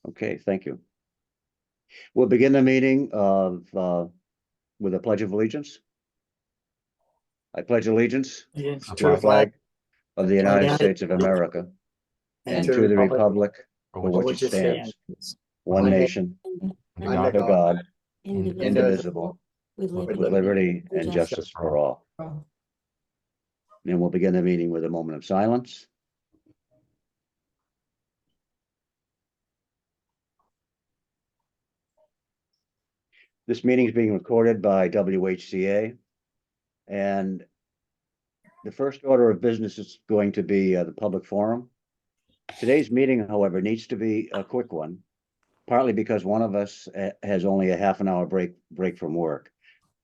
Okay, thank you. We'll begin the meeting with a pledge of allegiance. I pledge allegiance Yes, to the flag of the United States of America and to the republic for which it stands, one nation, under God, indivisible, with liberty and justice for all. And we'll begin the meeting with a moment of silence. This meeting is being recorded by WHCA, and the first order of business is going to be the public forum. Today's meeting, however, needs to be a quick one, partly because one of us has only a half an hour break from work.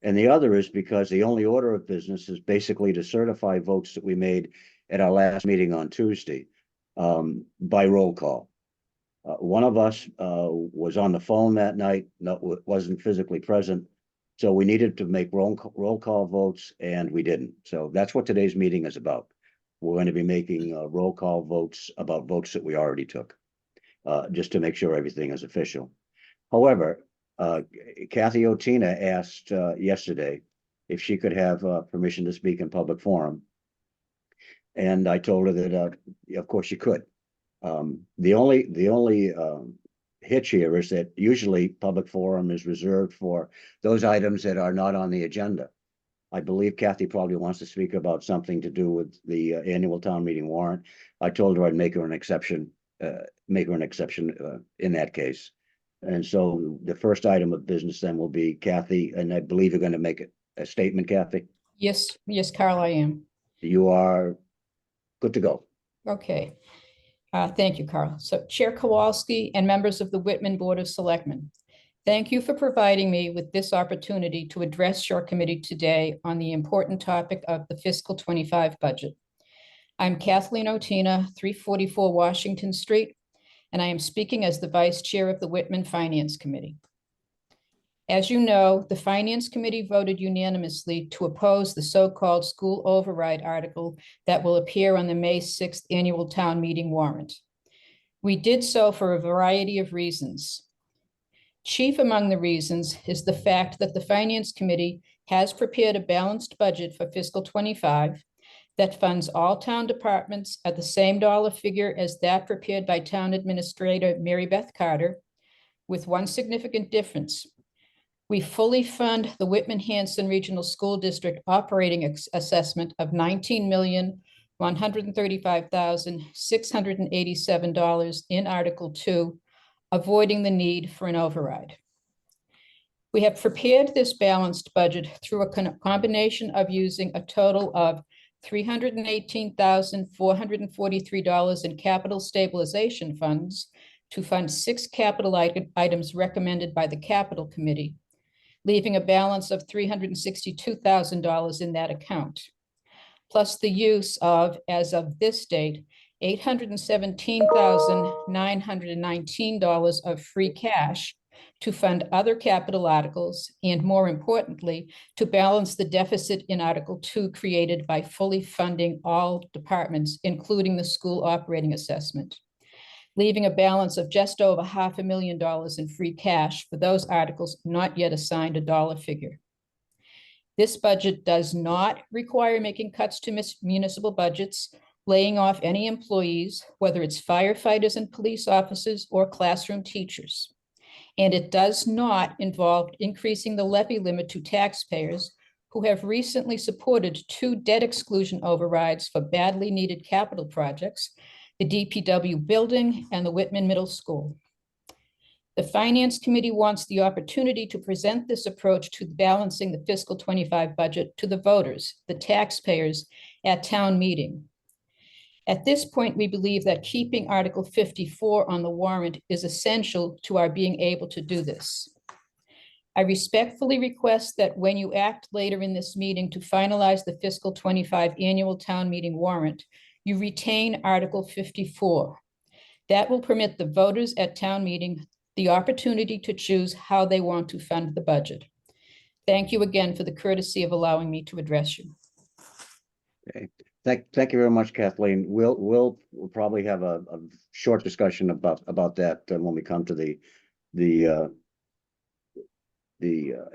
And the other is because the only order of business is basically to certify votes that we made at our last meeting on Tuesday by roll call. One of us was on the phone that night, wasn't physically present. So we needed to make roll call votes, and we didn't. So that's what today's meeting is about. We're going to be making roll call votes about votes that we already took, just to make sure everything is official. However, Kathy Otina asked yesterday if she could have permission to speak in public forum. And I told her that, of course, she could. The only hitch here is that usually public forum is reserved for those items that are not on the agenda. I believe Kathy probably wants to speak about something to do with the annual town meeting warrant. I told her I'd make her an exception in that case. And so the first item of business then will be Kathy, and I believe you're going to make a statement, Kathy. Yes, Carl, I am. You are good to go. Okay. Thank you, Carl. So Chair Kowalski and members of the Whitman Board of Selectmen, thank you for providing me with this opportunity to address your committee today on the important topic of the fiscal 25 budget. I'm Kathleen Otina, 344 Washington Street, and I am speaking as the Vice Chair of the Whitman Finance Committee. As you know, the Finance Committee voted unanimously to oppose the so-called school override article that will appear on the May 6th annual town meeting warrant. We did so for a variety of reasons. Chief among the reasons is the fact that the Finance Committee has prepared a balanced budget for fiscal 25 that funds all town departments at the same dollar figure as that prepared by Town Administrator Mary Beth Carter, with one significant difference. We fully fund the Whitman-Hanson Regional School District operating assessment of $19,135,687 in Article 2, avoiding the need for an override. We have prepared this balanced budget through a combination of using a total of $318,443 in capital stabilization funds to fund 6 capital items recommended by the Capital Committee, leaving a balance of $362,000 in that account, plus the use of, as of this date, $817,919 of free cash to fund other capital articles, and more importantly, to balance the deficit in Article 2 created by fully funding all departments, including the school operating assessment, leaving a balance of just over $500,000 in free cash for those articles not yet assigned a dollar figure. This budget does not require making cuts to municipal budgets, laying off any employees, whether it's firefighters and police officers or classroom teachers. And it does not involve increasing the levy limit to taxpayers who have recently supported 2 debt exclusion overrides for badly needed capital projects, the DPW building and the Whitman Middle School. The Finance Committee wants the opportunity to present this approach to balancing the fiscal 25 budget to the voters, the taxpayers, at town meeting. At this point, we believe that keeping Article 54 on the warrant is essential to our being able to do this. I respectfully request that when you act later in this meeting to finalize the fiscal 25 annual town meeting warrant, you retain Article 54. That will permit the voters at town meeting the opportunity to choose how they want to fund the budget. Thank you again for the courtesy of allowing me to address you. Okay. Thank you very much, Kathleen. We'll probably have a short discussion about that when we come to the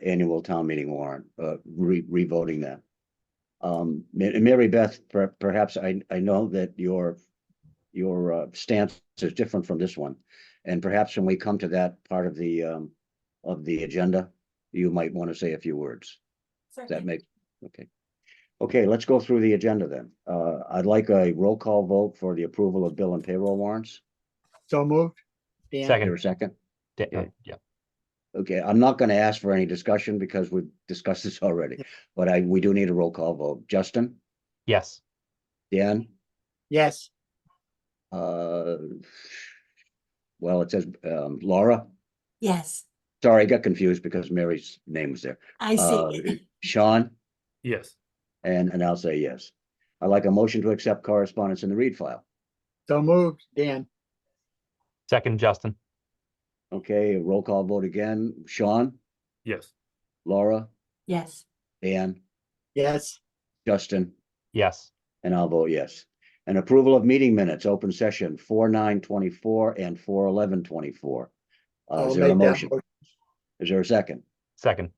annual town meeting warrant, revoting that. Mary Beth, perhaps I know that your stance is different from this one, and perhaps when we come to that part of the agenda, you might want to say a few words. Does that make okay? Okay, let's go through the agenda then. I'd like a roll call vote for the approval of bill and payroll warrants. So moved. Dan. Is there Second. a second? Yeah. Okay, I'm not gonna ask for any discussion because we've discussed this already, but we do need a roll call vote. Justin, Yes. Dan, Yes. well, it says, Laura. Yes, Sorry, I got confused because Mary's name was there. I see. Sean, Yes. and I'll say yes. I'd like a motion to accept correspondence in the read file. So moved. Dan. Second, Justin. Okay, roll call vote again. Sean, Yes. Laura, Yes, Dan, Yes. Justin, Yes. and I'll vote yes. And approval of meeting minutes, open session 4/9/24 and 4/11/24. I'll Is there a make that motion? motion. Is there a second? Second.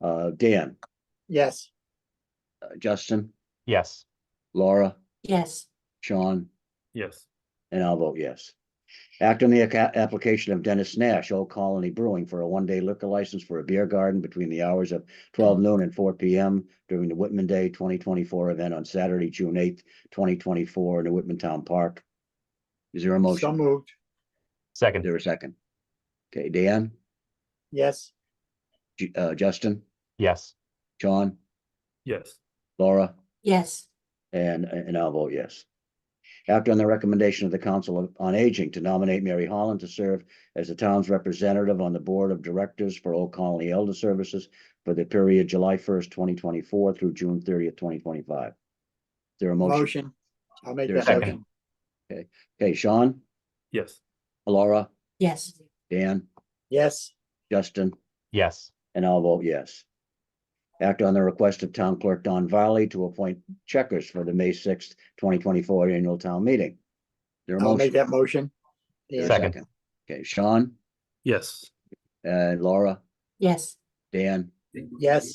Dan, Yes. Justin, Yes. Laura, yes, Sean, Yes. and I'll vote yes. Act on the application of Dennis Nash, Old Colony Brewing, for a one-day liquor license for a beer garden between the hours of 12 noon and 4 p.m. during the Whitman Day 2024 event on Saturday, June 8th, 2024 in the Whitman Town Park. Is there a So motion? moved. Is Second. there a second? Okay, Dan, Yes. Justin, Yes. Sean, Yes. Laura, yes, and I'll vote yes. Act on the recommendation of the Council on Aging to nominate Mary Holland to serve as the town's representative on the Board of Directors for Old Colony Elder Services for the period July 1st, 2024 through June 30th, 2025. Is there a motion? Motion. I'll make There a that second? motion. Okay, Sean, Yes. Laura, yes, Dan, Yes. Justin, Yes. and I'll vote yes. Act on the request of Town Clerk Don Varley to appoint checkers for the May 6th, 2024 annual town meeting. Is there a I'll motion? make that motion. Is there a Dan. Second. second? Okay, Sean, Yes. Laura, yes, Dan, Yes.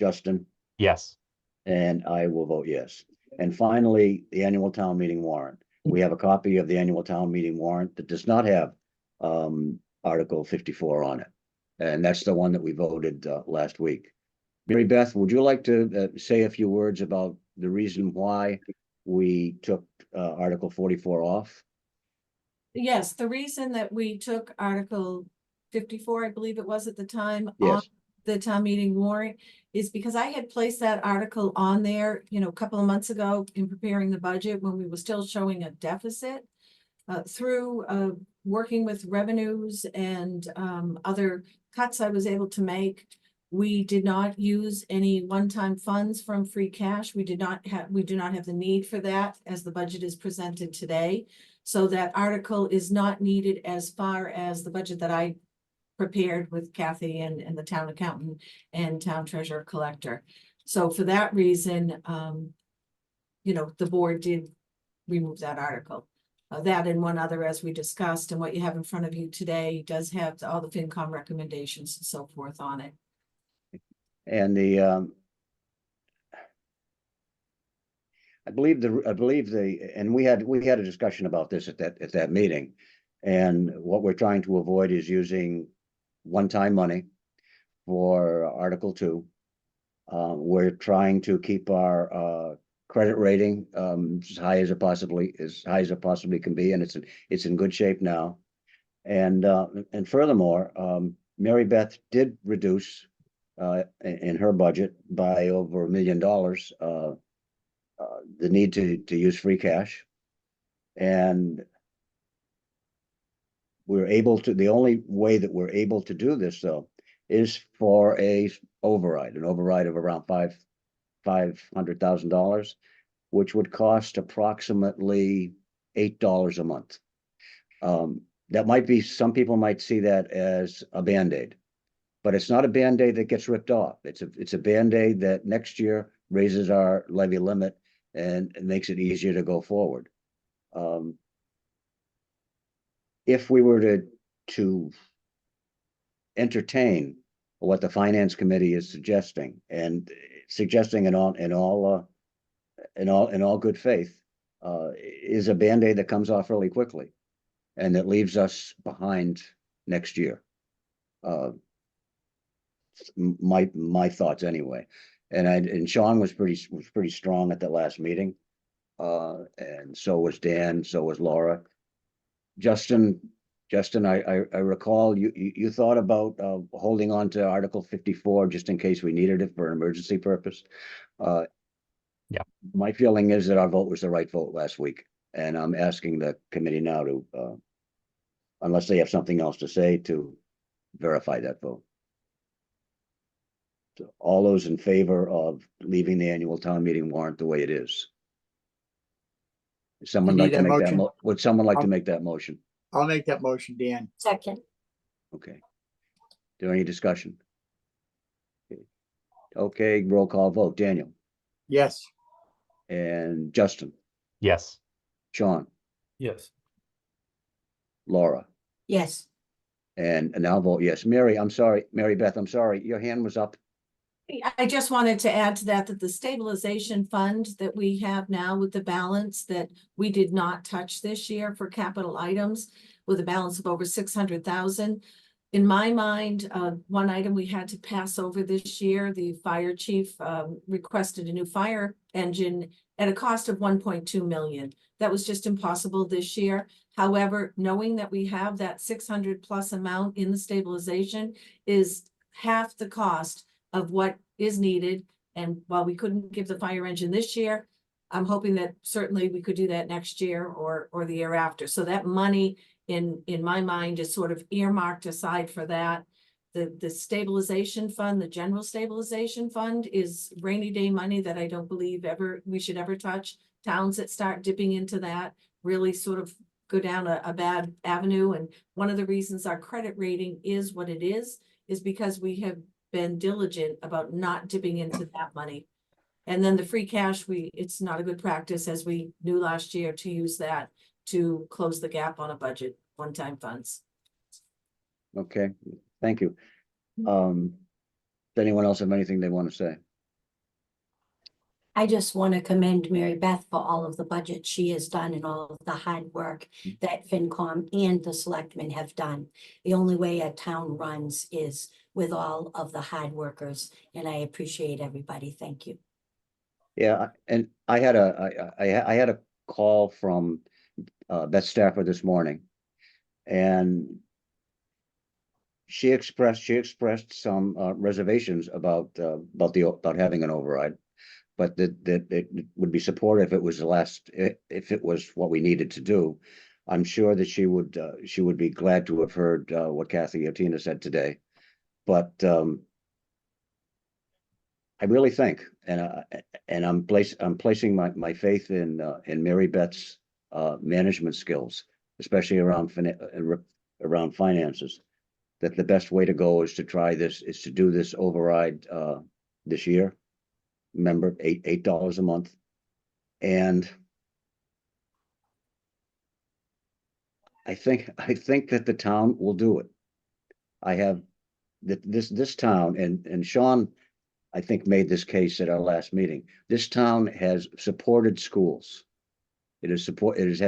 Justin, Yes. and I will vote yes. And finally, the annual town meeting warrant. We have a copy of the annual town meeting warrant that does not have Article 54 on it. And that's the one that we voted last week. Mary Beth, would you like to say a few words about the reason why we took Article 44 off? Yes, the reason that we took Article 54, I believe it was at the time, on Yes. the town meeting warrant is because I had placed that article on there, a couple of months ago in preparing the budget when we were still showing a deficit. Through working with revenues and other cuts I was able to make, we did not use any one-time funds from free cash. We do not have the need for that as the budget is presented today. So that article is not needed as far as the budget that I prepared with Kathy and the town accountant and town treasurer collector. So for that reason, the board did remove that article. That and one other, as we discussed, and what you have in front of you today does have all the FinCom recommendations and so forth on it. And I believe and we had a discussion about this at that meeting. And what we're trying to avoid is using one-time money for Article 2. We're trying to keep our credit rating as high as it possibly can be, and it's in good shape now. And furthermore, Mary Beth did reduce in her budget by over $1 million the need to use free cash. And the only way that we're able to do this though is for an override of around $500,000, which would cost approximately $8 a month. Some people might see that as a Band-Aid, but it's not a Band-Aid that gets ripped off. It's a Band-Aid that next year raises our levy limit and it makes it easier to go forward. If we were to entertain what the finance committee is suggesting, and suggesting in all good faith, is a Band-Aid that comes off really quickly and that leaves us behind next year. My thoughts anyway. And Sean was pretty strong at that last meeting. And so was Dan, so was Laura. Justin, I recall you thought about holding on to Article 54 just in case we needed it for an emergency purpose. Yeah. My feeling is that our vote was the right vote last week, and I'm asking the committee now to, unless they have something else to say, to verify that vote. So all those in favor of leaving the annual town meeting warrant the way it is? Someone You like need to that make that motion? would someone like to I'll- make that motion? I'll make that motion, Dan. Second. Okay. Is there any discussion? Okay, roll call vote. Daniel Yes. and Justin, Yes. Sean, Yes. Laura, Yes. and now vote yes. Mary, I'm sorry. Mary Beth, I'm sorry. Your hand was up. I just wanted to add to that, that the stabilization fund that we have now with the balance that we did not touch this year for capital items with a balance of over 600,000. In my mind, one item we had to pass over this year, the fire chief requested a new fire engine at a cost of 1.2 million. That was just impossible this year. However, knowing that we have that 600 plus amount in the stabilization is half the cost of what is needed. And while we couldn't give the fire engine this year, I'm hoping that certainly we could do that next year or the year after. So that money in my mind is sort of earmarked aside for that. The stabilization fund, the general stabilization fund, is rainy day money that I don't believe we should ever touch. Towns that start dipping into that really sort of go down a bad avenue. And one of the reasons our credit rating is what it is because we have been diligent about not dipping into that money. And then the free cash, it's not a good practice, as we knew last year, to use that to close the gap on a budget, one-time funds. Okay, thank you. Does anyone else have anything they want to say? I just want to commend Mary Beth for all of the budget she has done and all of the hard work that FinCom and the selectmen have done. The only way a town runs is with all of the hard workers, and I appreciate everybody. Thank you. Yeah, and I had a call from Beth Stafford this morning, and she expressed some reservations about having an override, but that it would be supportive if it was what we needed to do. I'm sure that she would be glad to have heard what Kathy Otina said today, but I really think, and I'm placing my faith in Mary Beth's management skills, especially around finances, that the best way to go is to do this override this year. Remember, $8 a month, and I think that the town will do it. I have this town, and Sean, I think, made this case at our last meeting. This town has supported schools. It has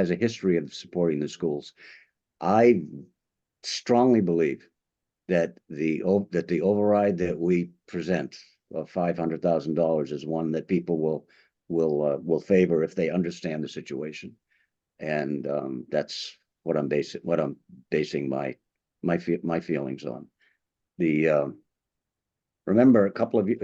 a history of supporting the schools. I strongly believe that the override that we present of $500,000 is one that people will favor if they understand the situation, and that's what I'm basing my feelings on. Remember, a couple of you,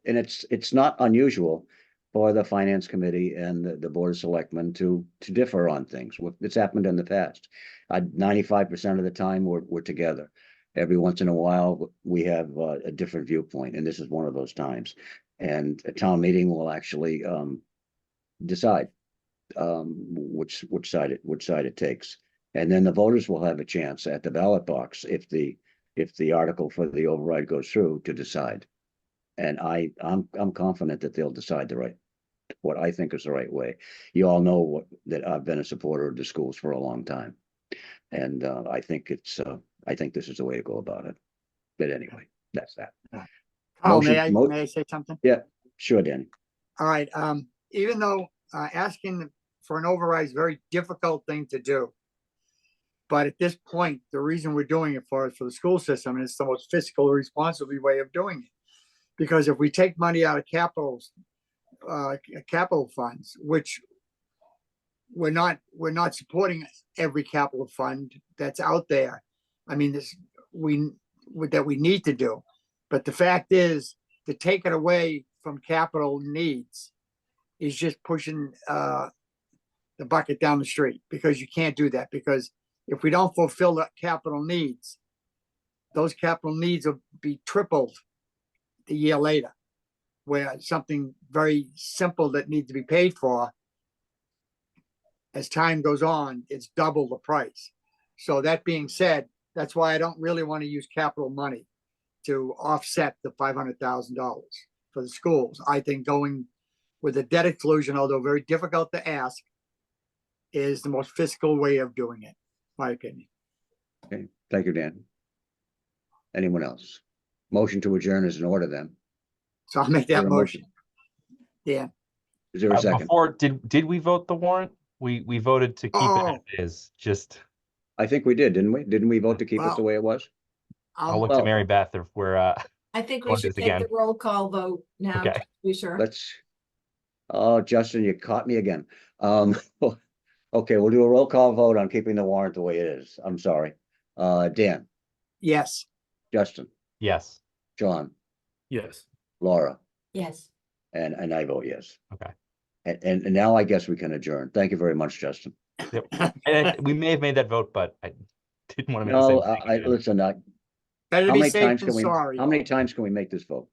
and it's not unusual for the finance committee and the board of selectmen to differ on things. It's happened in the past. 95% of the time we're together. Every once in a while we have a different viewpoint, and this is one of those times. And a town meeting will actually decide which side it takes, and then the voters will have a chance at the ballot box if the article for the override goes through to decide. And I'm confident that they'll decide the right. what I think is the right way. You all know that I've been a supporter of the schools for a long time. And I think I think this is the way to go about it. But anyway, that's that. Carl, Motion- may I say something? Sure, Danny. All right, even though asking for an override is a very difficult thing to do. But at this point, the reason we're doing it for the school system, and it's the most fiscally responsible way of doing it. Because if we take money out of capital funds, which we're not supporting every capital fund that's out there. I mean, that we need to do. But the fact is, to take it away from capital needs is just pushing the bucket down the street, because you can't do that. Because if we don't fulfill the capital needs, those capital needs will be tripled a year later, where something very simple that needs to be paid for, as time goes on, it's double the price. So that being said, that's why I don't really want to use capital money to offset the $500,000 for the schools. I think going with a debt exclusion, although very difficult to ask, is the most fiscal way of doing it, my opinion. Okay, thank you, Dan. Anyone else? Motion to adjourn is in order then. So I'll make Is there that a motion. Yeah. Is there a second? Before, did we vote the warrant? We voted to keep it as is, just, I think we did, didn't we? Didn't we vote to keep it Well, the way it was? I'll look Well- to Mary Beth if we're, I think we Want should this take the again? roll call vote now, Okay. to be sure. Oh, Justin, you caught me again. Okay, we'll do a roll call vote on keeping the warrant the way it is. I'm sorry. Dan, Yes. Justin, yes. John, Yes. Laura, Yes. and I vote yes. Okay. And now I guess we can adjourn. Thank you very much, Justin. And we may have made that vote, but I didn't want to make the No, same mistake again. listen, Better to how be many safe times than can we, sorry. how many times can we make this vote?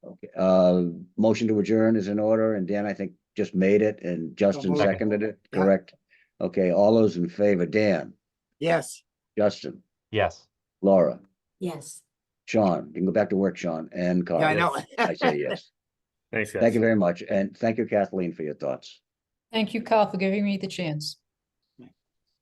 Okay, motion to adjourn is in order, and Dan, I think, just made it, and Justin moved. seconded it, Yeah. correct? Okay, all those in favor, Dan, Yes. Justin, Yes. Laura, Yes. Sean, you can go back to work, Sean, and Carl. Yeah, I know. I say yes. Thanks, guys. Thank you very much, and thank you, Kathleen, for your thoughts. Thank you, Carl, for giving me the chance.